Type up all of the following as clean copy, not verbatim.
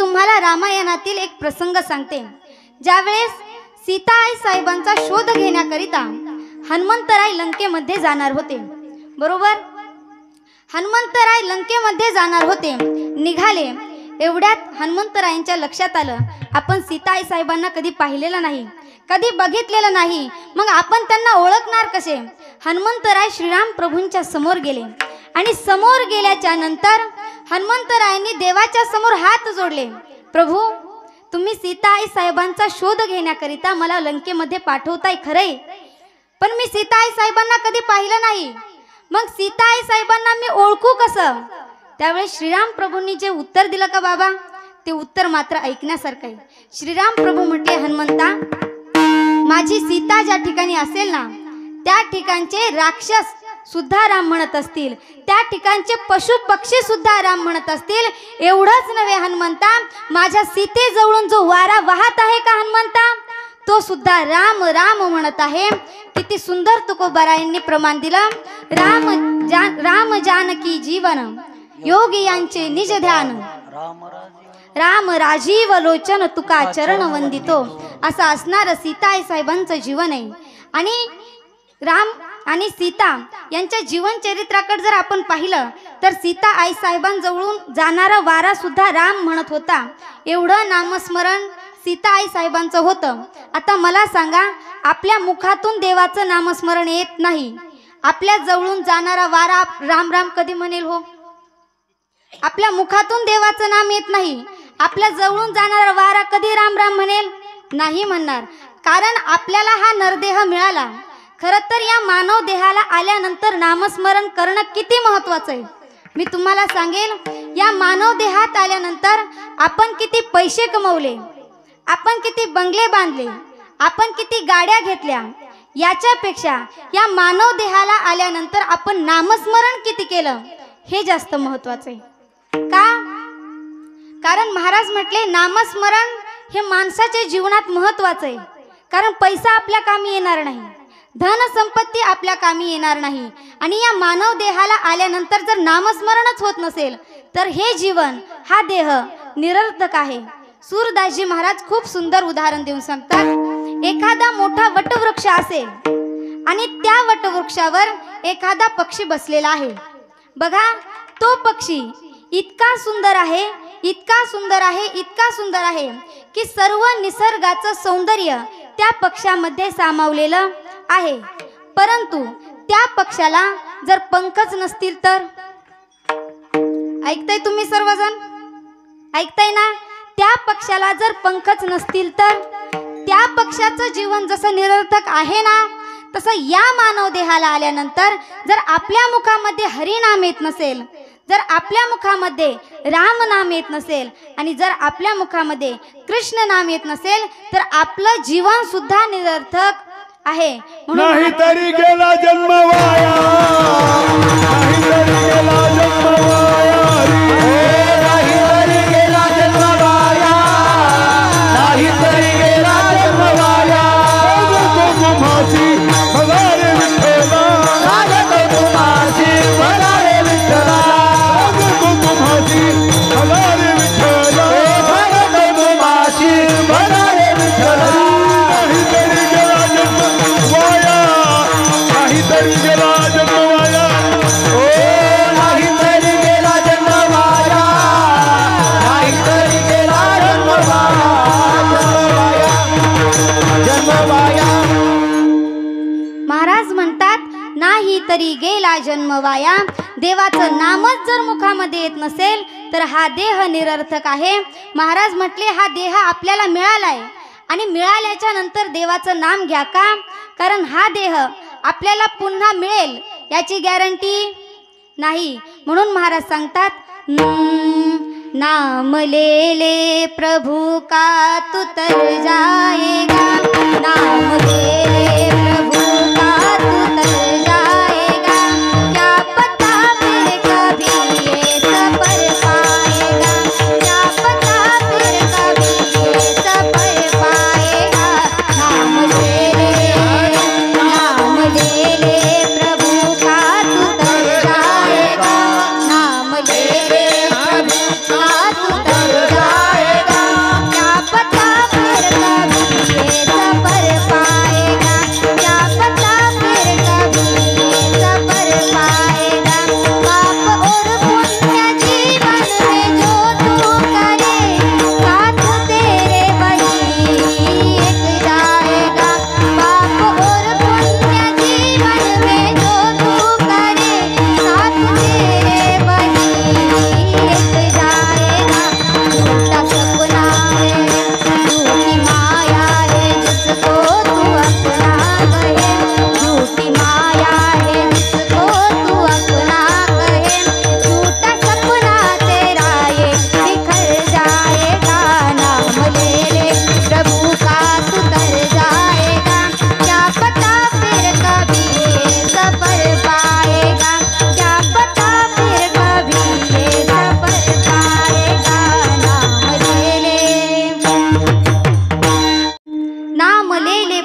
तुम्हाला रामायणातील एक प्रसंग सांगते। ज्यावेळेस सीता आई साहेबांचा शोध घेण्याकरिता हनुमंतराय लंकेमध्ये जाणार होते, बरोबर? हनुमंतराय लंकेमध्ये जाणार होते, निघाले। एवढ्यात हनुमंतरायांच्या लक्षात आलं, आपण सीता आई साहेबांना कधी पाहिलेलं नाही, कधी बघितलेलं नाही, मग आपण त्यांना ओळखणार कसे? हनुमंतराय श्रीराम प्रभूंच्या समोर गेले आणि समोर गेल्याच्या नंतर हनुमंतरायांनी देवाच्या समोर हात जोडले। प्रभू, तुम्ही सीता आई साहेबांचा शोध घेण्याकरिता मला लंकेमध्ये पाठवताय खरंय, पण मी सीता आई साहेबांना कधी पाहिलं नाही, मग सीता आई साहेबांना मी ओळखू कसं? त्यावेळेस श्रीराम प्रभूंनी जे उत्तर दिलं का बाबा, ते उत्तर मात्र ऐकण्यासारखं आहे। श्रीराम प्रभू म्हटले, हनुमंता, माझी सीता ज्या ठिकाणी असेल ना, त्या ठिकाणचे राक्षस सुद्धा राम म्हणत असतील, त्या ठिकाणचे पशु पक्षी सुद्धा राम म्हणत असतील। एवढंच नव्हे हनुमंता, माझ्या सीतेजवळून जो वारा वाहत आहे का हनुमंता, तो सुद्धा राम राम म्हणत आहे। किती सुंदर तुकोबारायांनी प्रमाण दिलं, राम जानकी जीवन योगी यांचे निज ध्यान, राम राजीव लोचन तुका चरण वंदितो, असं असणारं सीता आई साहेबांचं जीवन आहे। आणि राम आणि सीता यांच्या जीवन चरित्राकडे जर आपण पाहिलं तर सीता आई साहेबांजवळून जाणारा वारा सुद्धा राम म्हणत होता। एवढं नामस्मरण सीता आई साहेबांचं होतं। आता मला सांगा, आपल्या मुखातून देवाचं नामस्मरण येत नाही, आपल्या जवळून जाणारा वारा राम राम कधी म्हणेल हो? आपल्या मुखातून देवाचं नाम येत नाही, आपल्या जवळून जाणारा वारा कधी राम राम म्हणेल? नाही म्हणणार, कारण आपल्याला हा नरदेह मिळाला। खरं तर या मानव देहाला आल्यानंतर नामस्मरण करणं किती महत्त्वाचं आहे मी तुम्हाला सांगेल। या मानव देहात आल्यानंतर आपण किती पैसे कमवले, आपण किती बंगले बांधले, आपण किती गाड्या घेतल्या, याच्यापेक्षा या मानव देहाला आल्यानंतर आपण नामस्मरण किती केलं हे जास्त महत्त्वाचं आहे। का? कारण महाराज म्हटले, नामस्मरण हे माणसाच्या जीवनात महत्त्वाचं आहे। कारण पैसा आपल्या कामी येणार नाही, धन संपत्ती आपल्या कामी येणार नाही, आणि या मानव देहाला आल्यानंतर जर नामस्मरणच होत नसेल तर हे जीवन, हा देह निरर्थक आहे। सूरदासजी महाराज खूप सुंदर उदाहरण देऊन सांगतात। एखादा मोठा वटवृक्ष असेल आणि त्या वटवृक्षावर एखादा पक्षी बसलेला आहे, बघा तो पक्षी इतका सुंदर आहे, इतका सुंदर आहे, इतका सुंदर आहे की सर्व निसर्गाचं सौंदर्य त्या पक्षामध्ये सामावलेलं आहे। परंतु त्या पक्षाला जर पंखच नसतील तर, ऐकताय तुम्ही सर्वजण? ऐकताय ना? त्या पक्षाला जर पंखच नसतील तर त्या पक्षाचं जीवन जसं निरर्थक आहे ना, तसं या मानव देहाला आल्यानंतर जर आपल्या मुखामध्ये हरिनाम येत नसेल, जर आपल्या मुखामध्ये राम नाम येत नसेल, आणि जर आपल्या मुखामध्ये कृष्ण नाम येत नसेल, तर आपलं जीवन सुद्धा निरर्थक आहे। नाही तरी गेला जन्म वाया, नाही तरी गेला जन्म वाया, नाही तरी गेला जन्म वाया, नाही तरी गेला जन्म वाया। तुम्हासी भगारे विठ्ठला, तुम्हासी भगारे विठ्ठला, तुम्हासी भगारे विठ्ठला, तुम्हासी भगारे विठ्ठला। नाही तरी गेला जन्म वाया, नाही तरी गेला जन्म वाया, ओ नाही तरी गेला जन्म वाया, नाही तरी गेला जन्म वाया, जन्म वाया। महाराज म्हणतात, नाही तरी गेला जन्म वाया। देवाचं नामच जर मुखामध्ये येत नसेल तर हा देह निरर्थक आहे। महाराज म्हटले, हा देह आपल्याला मिळालाय आणि मिळाल्याच्या नंतर देवाचं नाम घ्या का? कारण हा देह आपल्याला पुन्हा मिळेल याची गॅरंटी नाही। म्हणून महाराज सांगतात, नाम ले ले प्रभु का तू तर जाएगा, नाम ले ले प्रभु का तू तर जाएगा, क्या पता फिर कभी ये सफर पाएगा, क्या पता फिर कभी ये सफर पाएगा। नाम ले ले प्रभु का तू तर जाएगा, नाम ले ले प्रभु का तू तर जाएगा।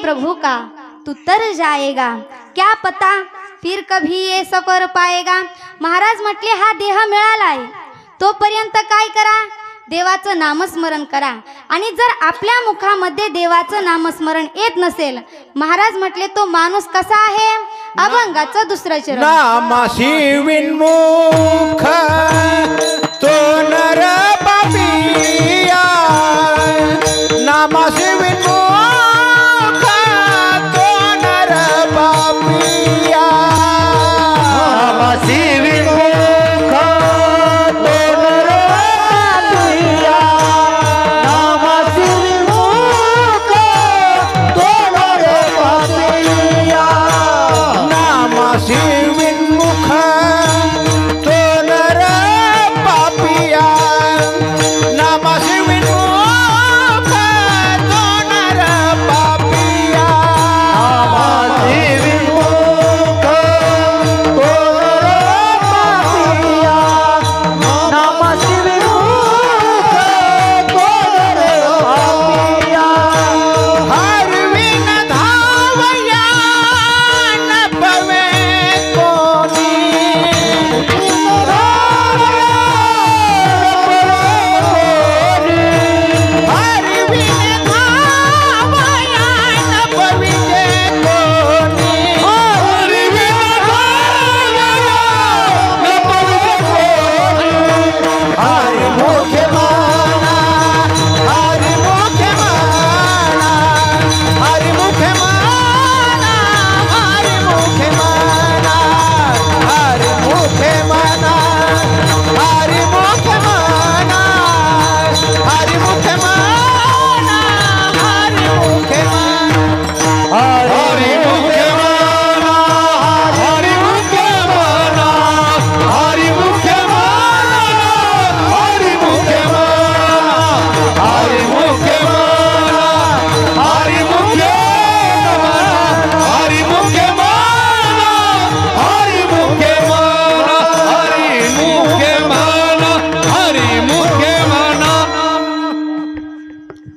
प्रभु का तू तर जाएगा, क्या पता फिर कभी ये सफर पाएगा. महाराज म्हटले हा देह मिळालाय तोपर्यंत काय करा, देवाचं नामस्मरण करा. आणि जर आपल्या मुखामध्ये देवाचं नामस्मरण येत नसेल, महाराज म्हटले तो माणूस कसा आहे, अभंगाचं दुसरं चरण. नामाशी विन्मुख तो नर पापिया, नामाशी विन्मुख तो नर पापिया, नामाशी विन्मुख तो नर पापिया, नामाशी विन्मुख तो नर पापिया, नामाशी विन्मुख तो नर पापिया, नामाशी विन्मुख तो नर पापिया, नामाशी विन्मुख तो नर पापिया, नामाशी विन्मुख तो नर पापिया. हरविन धावया न पवे कोणी, हरविन धावया न पविजे कोणी, हरविन धावया न पविजे कोणी. हरि मुखे माना, हरि मुखे माना, हरि मुखे माना, हरि मुखे माना, हरि मुखे माना, हरि मुखे माना, हरि मुखे माना, हरि मुखे माना, हरि मुखे माना, हरि मुखे माना, हरि मुखे माना, हरि मुखे माना, हरि मुखे माना, हरि मुखे माना, हरि मुखे माना, हरि मुखे माना, हरि मुखे माना.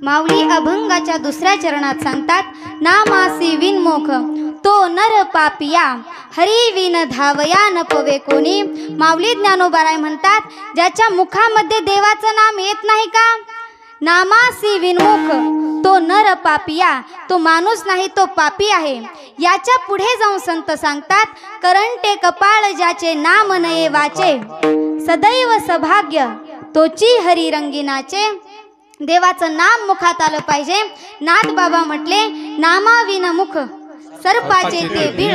माऊली अभंगाच्या दुसऱ्या चरणात सांगतात, नामासी विनमुख तो नर पापिया, हरी विन धावया न पवे कोणी. माऊली ज्ञानोबाराय म्हणतात, ज्याच्या मुखामध्ये देवाचं नाम येत नाही का, नामासी विनमुख तो नर पापिया, तो माणूस नाही तो पापी आहे. याच्या पुढे जाऊन संत सांगतात, करंटे कपाळ ज्याचे नाम नये वाचे, सदैव सभाग्य तोची हरी रंगीनाचे. देवाचं नाम मुखात आलं पाहिजे. नाथ बाबा म्हटले, नामाविन मुख सर्पाचे ते बिळ,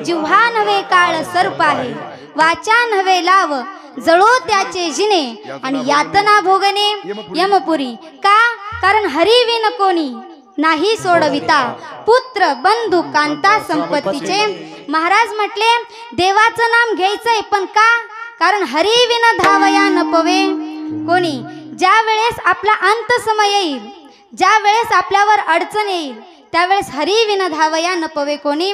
जिव्हा नव्हे काळ सर्प आहे, वाचा नव्हे लाव जळो त्याचे जिने, आणि यातना भोगणे यमपुरी. का, कारण हरिविन कोणी नाही सोडविता, पुत्र बंधू कांता संपत्तीचे. महाराज म्हटले देवाचं नाम घ्यायचंय, पण का, कारण हरिविन धावया न पवे कोणी. ज्या वेळेस आपला अंत समय येईल, ज्या वेळेस आपल्यावर अडचण येईल, त्यावेळेस हरी विन धावया न पवे कोणी.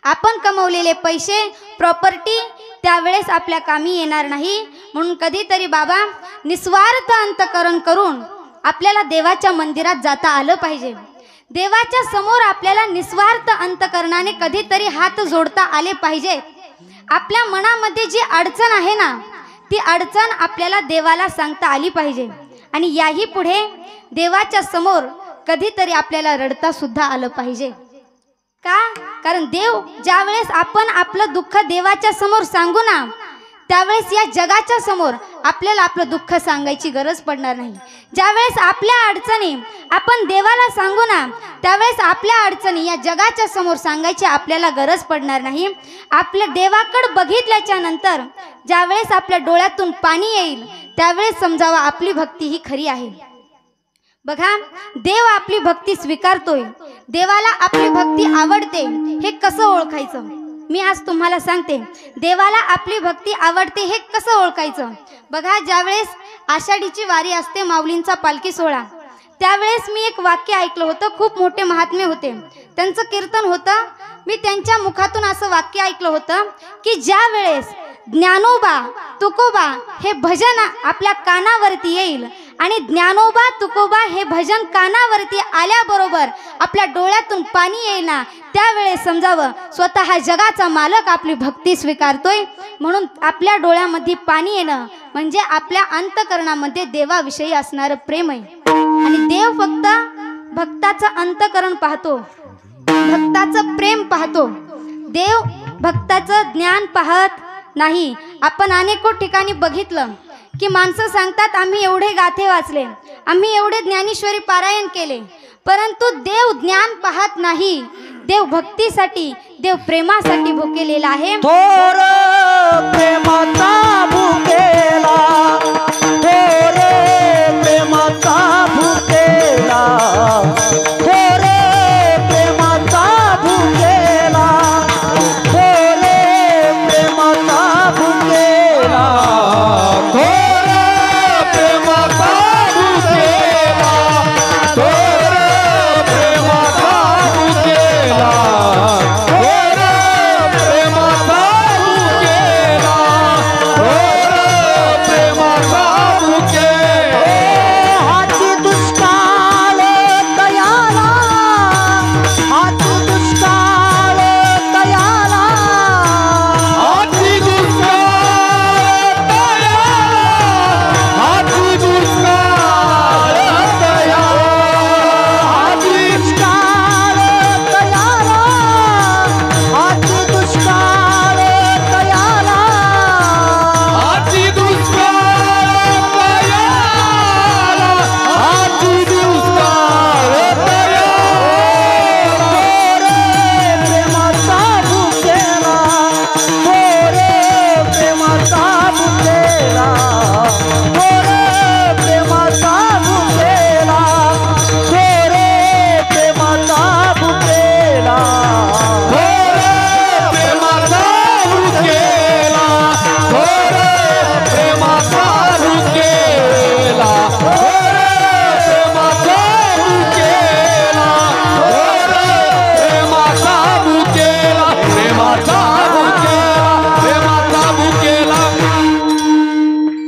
आपण कमवलेले पैसे, प्रॉपर्टी त्यावेळेस आपल्या कामी येणार नाही. म्हणून कधीतरी बाबा निस्वार्थ अंतकरण करून आपल्याला देवाच्या मंदिरात जाता आलं पाहिजे. देवाच्या समोर आपल्याला निस्वार्थ अंतकरणाने कधीतरी हात जोडता आले पाहिजे. आपल्या मनामध्ये जी अडचण आहे ना, ती अडचण आपल्याला देवाला सांगता आली पाहिजे. आणि याही पुढे देवाच्या समोर कधीतरी आपल्याला रडता सुद्धा आलं पाहिजे. का, कारण देव ज्या वेळेस आपण आपलं दुःख देवाच्या समोर सांगू ना, त्यावेळेस या जगाच्या समोर आपल्याला आपलं दुःख सांगायची गरज पडणार नाही. ज्यावेळेस आपल्या अडचणी आपण देवाला सांगू ना, त्यावेळेस आपल्या अडचणी या जगाच्या समोर सांगायची आपल्याला गरज पडणार नाही. आपल्या देवाकडे बघितल्याच्या नंतर ज्यावेळेस आपल्या डोळ्यातून पाणी येईल, त्यावेळेस समजावा आपली भक्ती ही खरी आहे. बघा, देव आपली भक्ती स्वीकारतोय, देवाला आपली भक्ती आवडते, हे कसं ओळखायचं मी आज तुम्हाला सांगते. देवाला आपली भक्ती आवडते हे कसं ओळखायचं. बघा, ज्यावेळेस आषाढीची वारी असते, माऊलींचा पालखी सोहळा, त्यावेळेस मी एक वाक्य ऐकलं होतं. खूप मोठे महात्मे होते, त्यांचं कीर्तन होतं. मी त्यांच्या मुखातून असं वाक्य ऐकलं होतं की ज्या वेळेस ज्ञानोबा तुकोबा हे भजन आपल्या कानावरती येईल आणि ज्ञानोबा तुकोबा हे भजन कानावरती आल्याबरोबर आपल्या डोळ्यातून पाणी येईना, त्यावेळेस समजावं स्वतः जगाचा मालक आपली भक्ती स्वीकारतोय. म्हणून आपल्या डोळ्यामध्ये पाणी येणं म्हणजे आपल्या अंतकरणामध्ये देवाविषयी असणारं प्रेम आहे. आणि देव फक्त भक्ताचं अंतकरण पाहतो, भक्ताचं प्रेम पाहतो. देव भक्ताचं ज्ञान पाहत नाही. आपण अनेको ठिकाणी बघितलं की माणसं सांगतात आम्ही एवढे गाथे वाचले, आम्ही एवढे ज्ञानेश्वरी पारायण केले, परंतु देव ज्ञान पाहत नाही. देव भक्तीसाठी, देव प्रेमासाठी भुकेलेला आहे. थोर प्रेमाचा भुकेला, थोर प्रेमाचा भुकेला, थोर प्रेमाचा भुकेला, थोर प्रेमाचा भुकेला, थोर प्रेमाचा भुकेला, थोर प्रेमाचा भुकेला, थोर प्रेमाचा भुकेला, थोर प्रेमाचा भुकेला. हाती दुष्काळ दयाला, हाती दुष्काळ दयाला, हाती दुष्काळ दयाला, हाती दुष्काळ दयाला, हाती दुष्काळ दयाला, हाती दुष्काळ दयाला, हाती दुष्काळ दयाला, हाती दुष्काळ दयाला. प्रेमाचा भुकेला, थोरे प्रेमाचा भुकेला, थोरे प्रेमाचा भुकेला, थोरे प्रेमाचा भुकेला, थोरे प्रेमाचा भुकेला, थोरे प्रेमाचा भुकेला, थोरे प्रेमाचा भुकेला, थोरे प्रेमाचा भुकेला, प्रेमाचा भुकेला, प्रेमाचा भुकेला.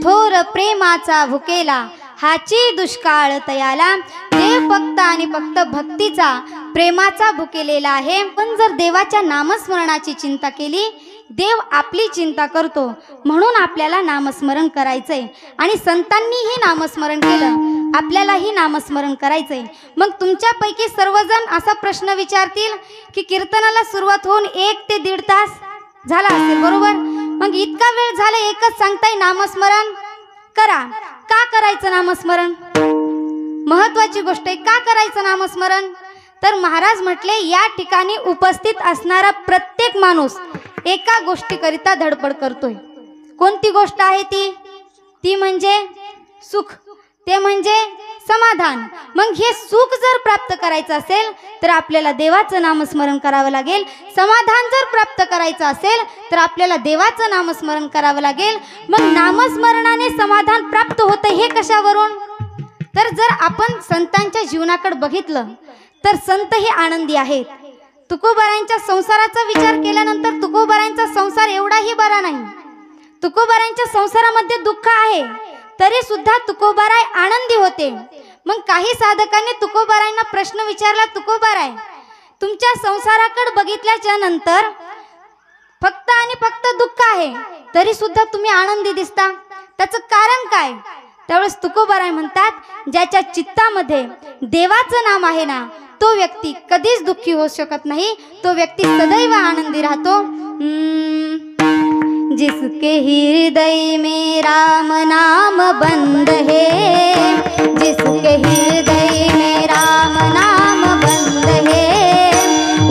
थोर प्रेमाचा भुकेला, हाची दुष्काळ तयाला. देव फक्त आणि फक्त भक्तीचा, प्रेमाचा भुकेलेला आहे. पण जर देवाच्या नामस्मरणाची चिंता केली, देव आपली चिंता करतो. म्हणून आपल्याला नामस्मरण करायचंय आणि संतांनीही नामस्मरण केलं, आपल्यालाही नामस्मरण करायचंय. मग तुमच्यापैकी सर्वजण असा प्रश्न विचारतील की कीर्तनाला सुरुवात होऊन 1 ते 1.5 तास झाला असेल, बरोबर? मग इतका वेळ झाला, एकच सांगताय नामस्मरण करा. का करायचं नामस्मरण? महत्वाची गोष्ट आहे. का करायचं नामस्मरण? तर महाराज म्हटले, या ठिकाणी उपस्थित असणारा प्रत्येक माणूस एका गोष्टीकरिता धडपड करतोय. कोणती गोष्ट आहे ती? ती म्हणजे सुख, ते म्हणजे समाधान. मग हे सुख जर प्राप्त करायचं असेल तर आपल्याला देवाचं नामस्मरण करावं लागेल. समाधान जर प्राप्त करायचं असेल तर आपल्याला देवाचं नामस्मरण करावं लागेल. मग नामस्मरणाने समाधान प्राप्त होतं हे कशावरून? तर जर आपण संतांच्या जीवनाकडे बघितलं तर संत हे आनंदी आहेत. तुकोबारायांच्या संसाराचा विचार केल्यानंतर तुकोबारायांचा संसार एवढाही बरा नाही. तुकोबारायांच्या संसारामध्ये दुःख आहे, तरी सुद्धा तुकोबाराय आनंदी होते. मग काही साधकांनी तुकोबारायांना प्रश्न विचारला, तुकोबाराय तुमच्या संसाराकडे बघितल्याच्या नंतर फक्त आणि फक्त दुःख आहे, तरी सुद्धा तुम्ही आनंदी दिसता, त्याचं कारण काय? त्यावेळेस तुकोबाराय म्हणतात, ज्याच्या चित्तामध्ये देवाचं नाम आहे ना, तो व्यक्ती कधीच दुःखी होऊ शकत नाही, तो व्यक्ती सदैव आनंदी राहतो. जिसके हृदय में राम नाम बंद है, जिसके हृदय में राम नाम बंद है,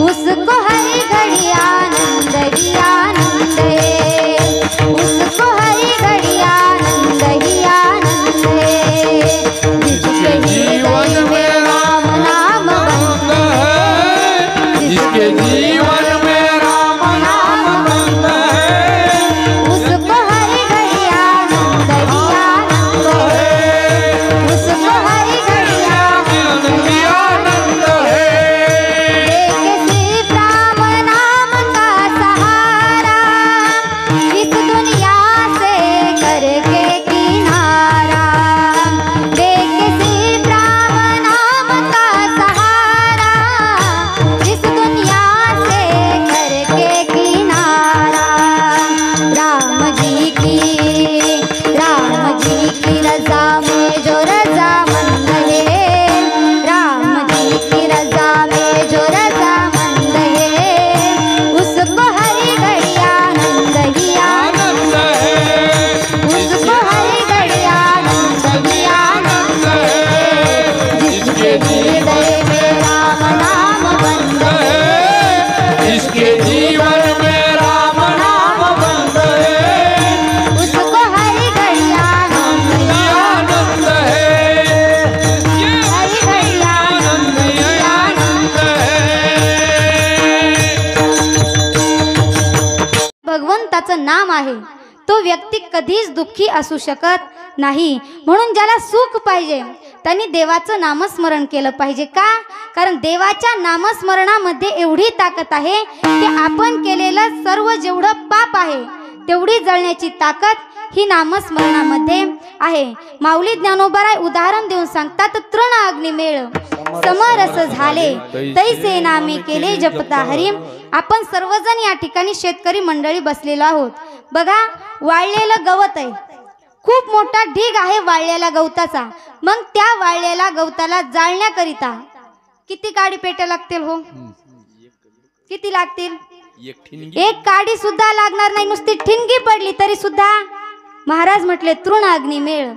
उसको हर घड़ी आनंद ही आनंद है, उसको हर घड़ी आनंद ही आनंद है. जिसके हृदय में राम नाम बंद है, जिसके जीवन में राम नाम बंद है, उसको हर घड़ी आनंद ही आनंद है, आहे तो व्यक्ती कधीच दुःखी असू शकत नाही. म्हणून ज्याला सुख पाहिजे त्यांनी देवाचं नामस्मरण केलं पाहिजे. का? कारण देवाच्या नामस्मरणामध्ये एवढी ताकद आहे की आपण केलेलं सर्व जेवढं पाप आहे तेवढी जळण्याची ताकद ही नामस्मरणामध्ये आहे. माऊली ज्ञानोबराय उदाहरण देऊन सांगतात, तृण अग्निमेळ समरस झाले तैसे नामे केले जपता हरी. आपण सर्वजण या ठिकाणी शेतकरी मंडळी बसलेलो आहोत. बघा, वाळलेलं गवत आहे, खूप मोठा ढीग आहे वाळलेल्या गवताचा. मग त्या वाळलेल्या गवताला जाळण्याकरिता किती काडी पेट्या लागतील हो? किती लागतील? एक काडी सुद्धा लागणार नाही. नुसती ठिणगी पडली तरी सुद्धा महाराज म्हटले तृण अग्निमेळ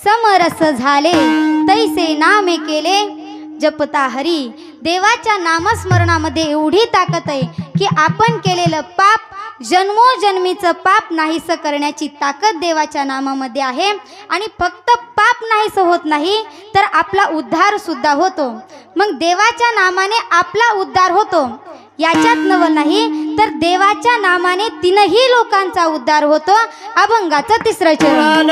समरस झाले तैसे नामे केले जपता हरी. देवाच्या नामस्मरणामध्ये एवढी ताकद आहे की आपण केलेलं पाप जन्मोजन्मीचं पाप नाहीसं करण्याची ताकद देवाच्या नामामध्ये आहे. आणि फक्त पाप नाहीसं होत नाही तर आपला उद्धार सुद्धा होतो. मग देवाच्या नामाने आपला उद्धार होतो याच्यात नवल नाही तर देवाच्या नामाने तीनही लोकांचा उद्धार होतो. अभंगाचं तिसरं चरण.